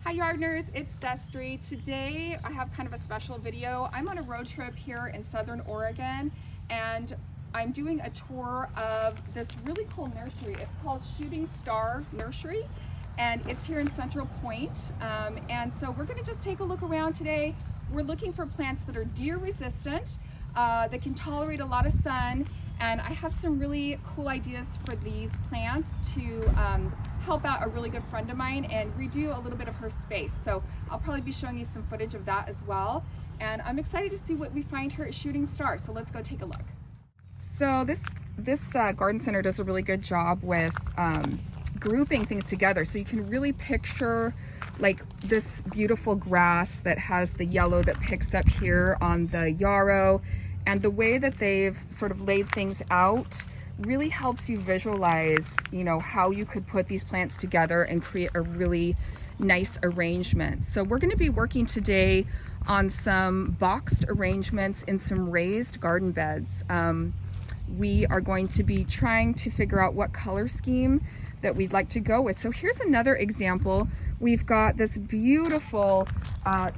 Hi Yardners, it's Destry. Today I have kind of a special video. I'm on a road trip here in Southern Oregon and I'm doing a tour of this really cool nursery. It's called Shooting Star Nursery and it's here in Central Point. And so we're going to just take a look around today. We're looking for plants that are deer resistant, that can tolerate a lot of sun, and I have some really cool ideas for these plants to help out a really good friend of mine and redo a little bit of her space. So I'll probably be showing you some footage of that as well. And I'm excited to see what we find here at Shooting Star. So let's go take a look. So this garden center does a really good job with grouping things together. So you can really picture like this beautiful grass that has the yellow that picks up here on the yarrow. And the way that they've sort of laid things out really helps you visualize, how you could put these plants together and create a really nice arrangement. So we're going to be working today on some boxed arrangements in some raised garden beds. We are going to be trying to figure out what color scheme that we'd like to go with. So here's another example. We've got this beautiful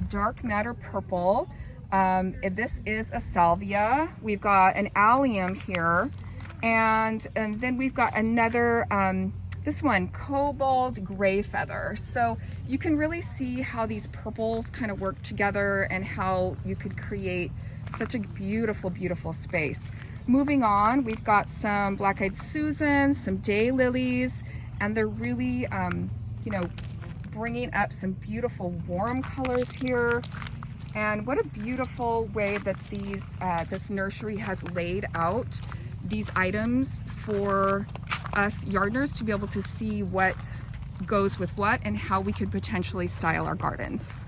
dark matter purple. This is a salvia. We've got an allium here, and then we've got another, this one, cobalt gray feather. So you can really see how these purples kind of work together and how you could create such a beautiful, beautiful space. Moving on, we've got some black-eyed Susans, some daylilies, and they're really, bringing up some beautiful warm colors here. And what a beautiful way that this nursery has laid out these items for us yardners to be able to see what goes with what and how we could potentially style our gardens.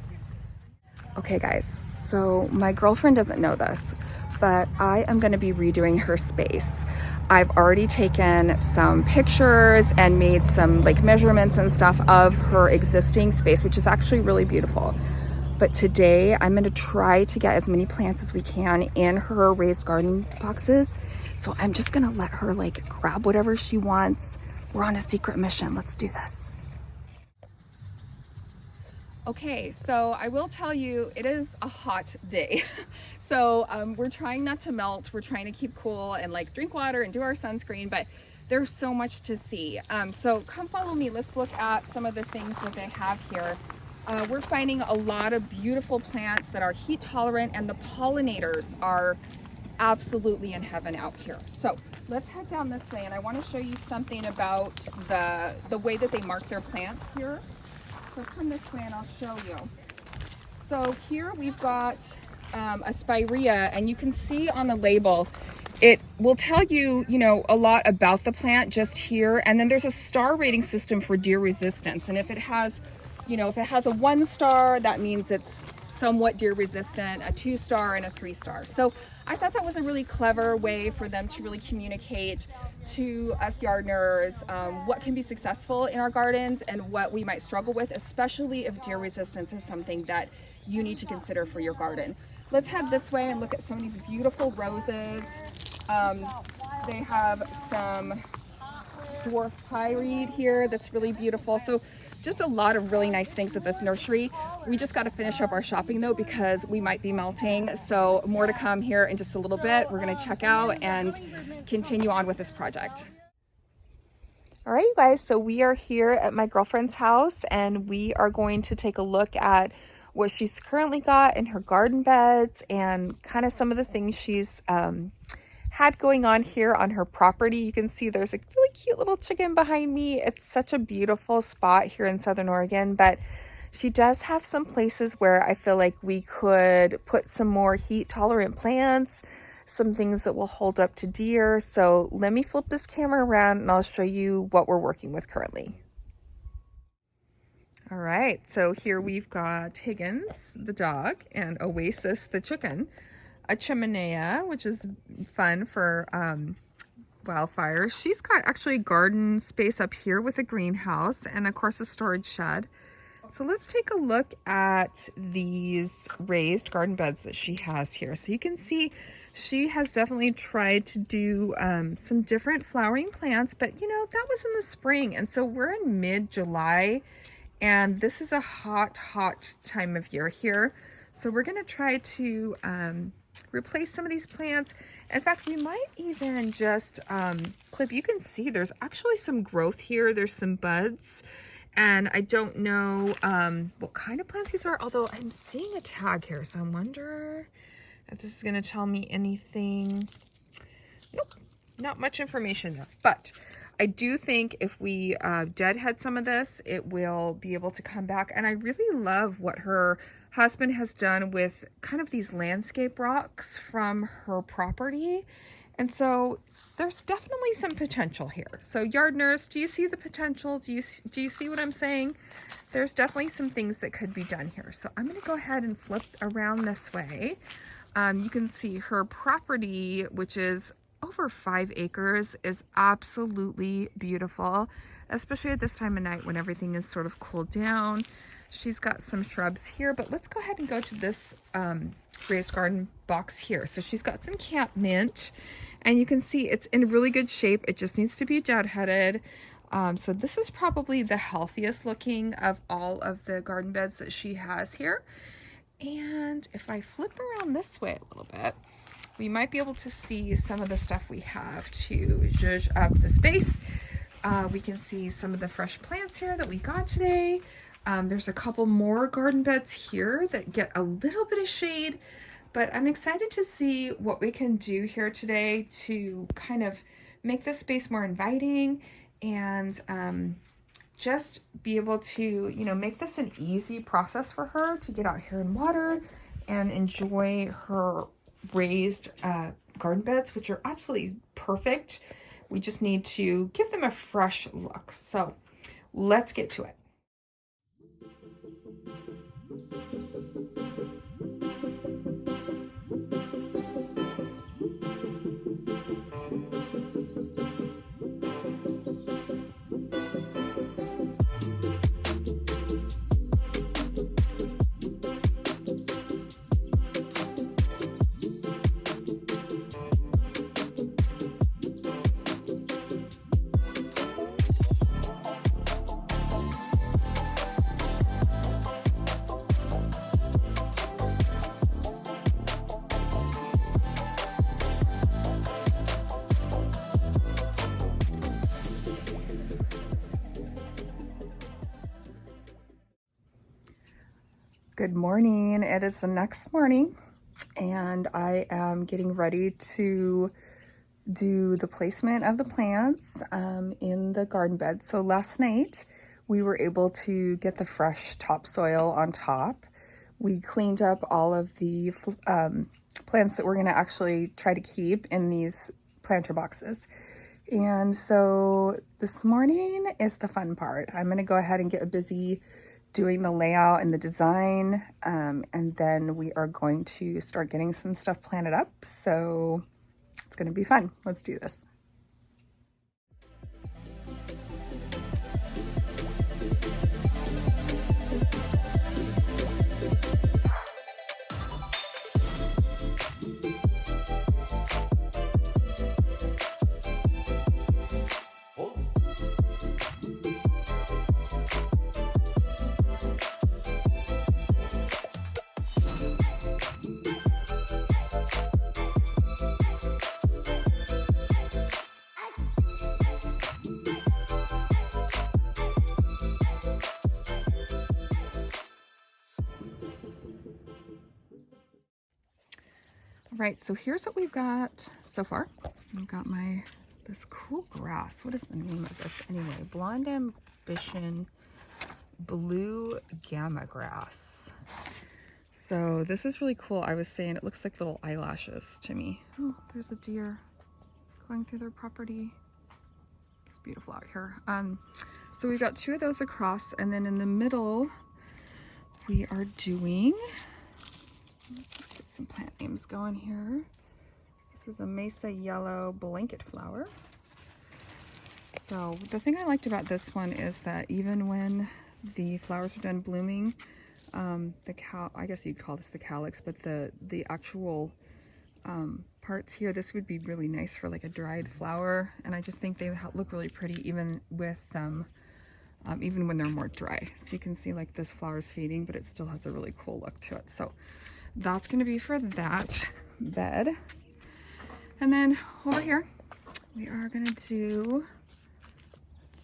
Okay guys, so my girlfriend doesn't know this, but I am going to be redoing her space. I've already taken some pictures and made some measurements and stuff of her existing space, which is actually really beautiful. But today I'm going to try to get as many plants as we can in her raised garden boxes. So I'm just going to let her grab whatever she wants. We're on a secret mission. Let's do this. Okay, so I will tell you, it is a hot day. So we're trying not to melt. We're trying to keep cool and drink water and do our sunscreen, but there's so much to see. So come follow me. Let's look at some of the things that they have here. We're finding a lot of beautiful plants that are heat tolerant, and the pollinators are absolutely in heaven out here. So let's head down this way, and I want to show you something about the way that they mark their plants here. So come this way and I'll show you. So here we've got a spirea, and you can see on the label it will tell you, a lot about the plant just here, and then there's a star rating system for deer resistance, and if it has a 1 star, that means it's somewhat deer resistant, a 2 star, and a 3 star. So I thought that was a really clever way for them to really communicate to us yardners what can be successful in our gardens and what we might struggle with, especially if deer resistance is something that you need to consider for your garden. Let's head this way and look at some of these beautiful roses. They have some dwarf pyreid here that's really beautiful. So just a lot of really nice things at this nursery. We just got to finish up our shopping though, because we might be melting. So more to come here in just a little bit. We're going to check out and continue on with this project. All right, you guys, so we are here at my girlfriend's house, and we are going to take a look at what she's currently got in her garden beds and kind of some of the things she's had going on here on her property. You can see there's a really cute little chicken behind me. It's such a beautiful spot here in Southern Oregon, but she does have some places where I feel like we could put some more heat tolerant plants, some things that will hold up to deer. So let me flip this camera around and I'll show you what we're working with currently. All right, so here we've got Higgins, the dog, and Oasis, the chicken. A chimenea, which is fun for wildfires. She's got actually garden space up here with a greenhouse and of course a storage shed. So let's take a look at these raised garden beds that she has here. So you can see she has definitely tried to do some different flowering plants, but that was in the spring, and so we're in mid-July And this is a hot time of year here. So we're gonna try to replace some of these plants. In fact, we might even just clip. You can see there's actually some growth here. There's some buds. And I don't know what kind of plants these are, although I'm seeing a tag here. So I wonder if this is gonna tell me anything. Nope, not much information there. But I do think if we deadhead some of this, it will be able to come back. And I really love what her husband has done with kind of these landscape rocks from her property. And so there's definitely some potential here. So yard nurse, do you see the potential? Do you see what I'm saying? There's definitely some things that could be done here. So I'm gonna go ahead and flip around this way. You can see her property, which is over 5 acres, is absolutely beautiful, especially at this time of night when everything is sort of cooled down. She's got some shrubs here, but let's go ahead and go to this raised garden box here. So she's got some catmint, and you can see it's in really good shape. It just needs to be deadheaded. So this is probably the healthiest looking of all of the garden beds that she has here. And if I flip around this way a little bit, we might be able to see some of the stuff we have to zhuzh up the space. We can see some of the fresh plants here that we got today. There's a couple more garden beds here that get a little bit of shade, but I'm excited to see what we can do here today to kind of make this space more inviting and just be able to, you know, make this an easy process for her to get out here and water and enjoy her raised garden beds, which are absolutely perfect. We just need to give them a fresh look. So let's get to it. Good morning. It is the next morning and I am getting ready to do the placement of the plants in the garden bed. So last night we were able to get the fresh topsoil on top. We cleaned up all of the plants that we're going to actually try to keep in these planter boxes. And so this morning is the fun part. I'm going to go ahead and get busy doing the layout and the design, and then we are going to start getting some stuff planted up. So it's going to be fun. Let's do this. Right, so here's what we've got so far. I've got this cool grass. What is the name of this anyway? Blonde Ambition Blue Gamma Grass. So this is really cool. I was saying it looks like little eyelashes to me. Oh, there's a deer going through their property. It's beautiful out here. So we've got 2 of those across, and then in the middle we are doing, let's get some plant names going here. This is a Mesa Yellow Blanket Flower. So the thing I liked about this one is that even when the flowers are done blooming, I guess you'd call this the calyx, but the actual parts here, this would be really nice for like a dried flower. And I just think they look really pretty even with even when they're more dry. So you can see like this flower is fading, but it still has a really cool look to it. So that's going to be for that bed. And then over here, we are going to do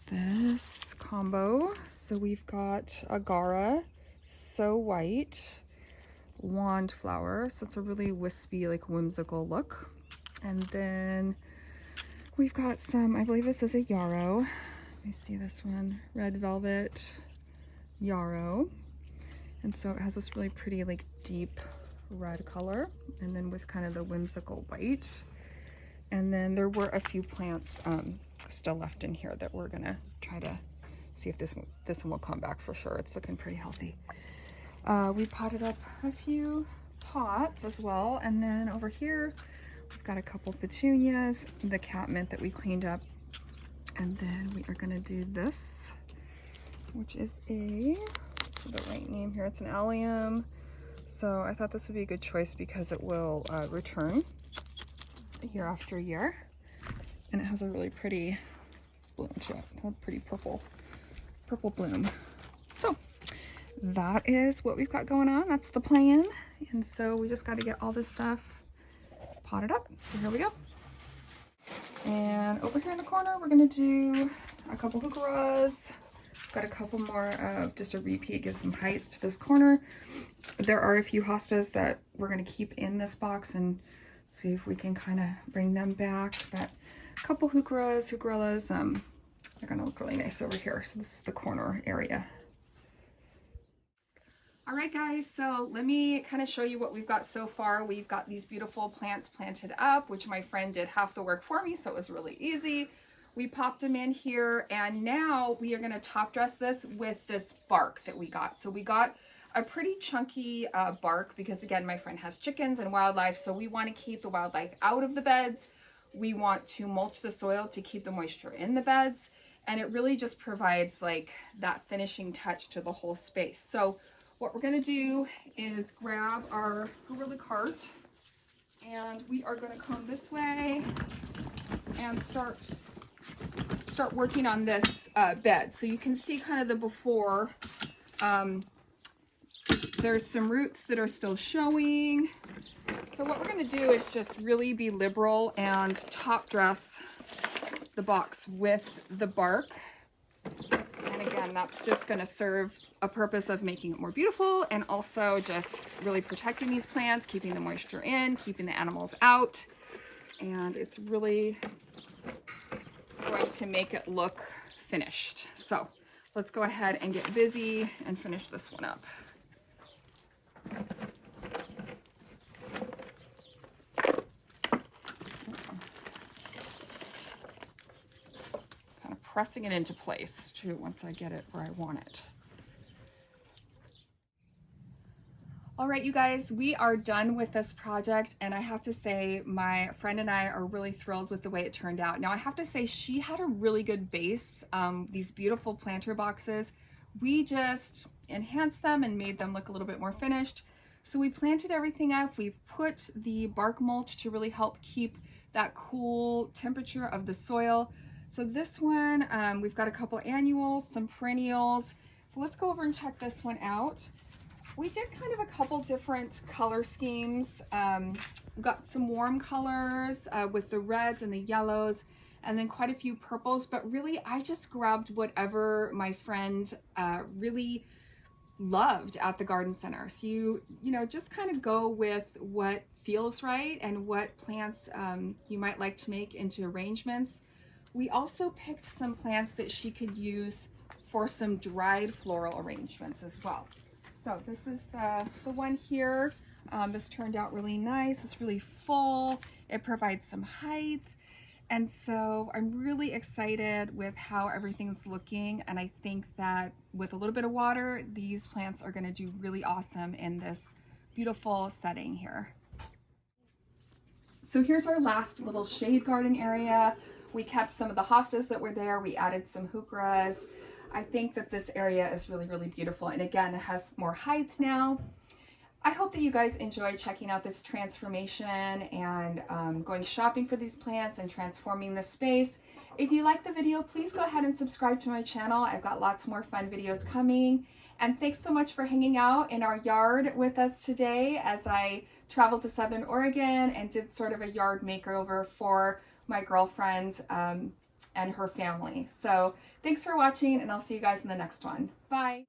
this combo. So we've got Agara, So White, Wand Flower. So it's a really wispy, like whimsical look. And then we've got some, I believe this is a yarrow. Let me see this one, Red Velvet Yarrow. And so it has this really pretty, like deep red color, and then with kind of the whimsical white. And then there were a few plants still left in here that we're gonna try to see if this one will come back for sure. It's looking pretty healthy. We potted up a few pots as well, and then over here we've got a couple petunias, the catmint that we cleaned up, and then we are gonna do this, which is the right name here. It's an allium. So I thought this would be a good choice because it will return year after year, and it has a really pretty bloom to it, a pretty purple bloom. So that is what we've got going on. That's the plan. And so we just got to get all this stuff potted up. So here we go. And over here in the corner, we're going to do a couple heucheras. Got a couple more of just a repeat, give some height to this corner. There are a few hostas that we're going to keep in this box and see if we can kind of bring them back. But a couple heucheras, they're going to look really nice over here. So this is the corner area. All right, guys, so let me kind of show you what we've got so far. We've got these beautiful plants planted up, which my friend did half the work for me, so it was really easy. We popped them in here, and now we are going to top dress this with this bark that we got. So we got a pretty chunky bark because, again, my friend has chickens and wildlife, so we want to keep the wildlife out of the beds. We want to mulch the soil to keep the moisture in the beds, and it really just provides like that finishing touch to the whole space. So what we're going to do is grab our gorilla cart, and we are going to come this way and start working on this bed. So you can see kind of the before. There's some roots that are still showing. So what we're going to do is just really be liberal and top dress the box with the bark. And again, that's just going to serve a purpose of making it more beautiful, and also just really protecting these plants, keeping the moisture in, keeping the animals out. And it's really going to make it look finished. So let's go ahead and get busy and finish this one up. Kind of pressing it into place too once I get it where I want it. All right, you guys, we are done with this project, and I have to say my friend and I are really thrilled with the way it turned out. Now I have to say she had a really good base, these beautiful planter boxes. We just enhanced them and made them look a little bit more finished. So we planted everything up. We've put the bark mulch to really help keep that cool temperature of the soil. So this one, we've got a couple annuals, some perennials. So let's go over and check this one out. We did kind of a couple different color schemes. We've got some warm colors with the reds and the yellows, and then quite a few purples, but really I just grabbed whatever my friend really loved at the garden center. So you know, just kind of go with what feels right and what plants you might like to make into arrangements. We also picked some plants that she could use for some dried floral arrangements as well. So this is the one here. This turned out really nice. It's really full. It provides some height. And so I'm really excited with how everything's looking. And I think that with a little bit of water, these plants are gonna do really awesome in this beautiful setting here. So here's our last little shade garden area. We kept some of the hostas that were there. We added some heucheras. I think that this area is really, really beautiful. And again, it has more height now. I hope that you guys enjoyed checking out this transformation and going shopping for these plants and transforming this space. If you like the video, please go ahead and subscribe to my channel. I've got lots more fun videos coming. And thanks so much for hanging out in our yard with us today as I traveled to Southern Oregon and did sort of a yard makeover for my girlfriend and her family. So thanks for watching, and I'll see you guys in the next one. Bye.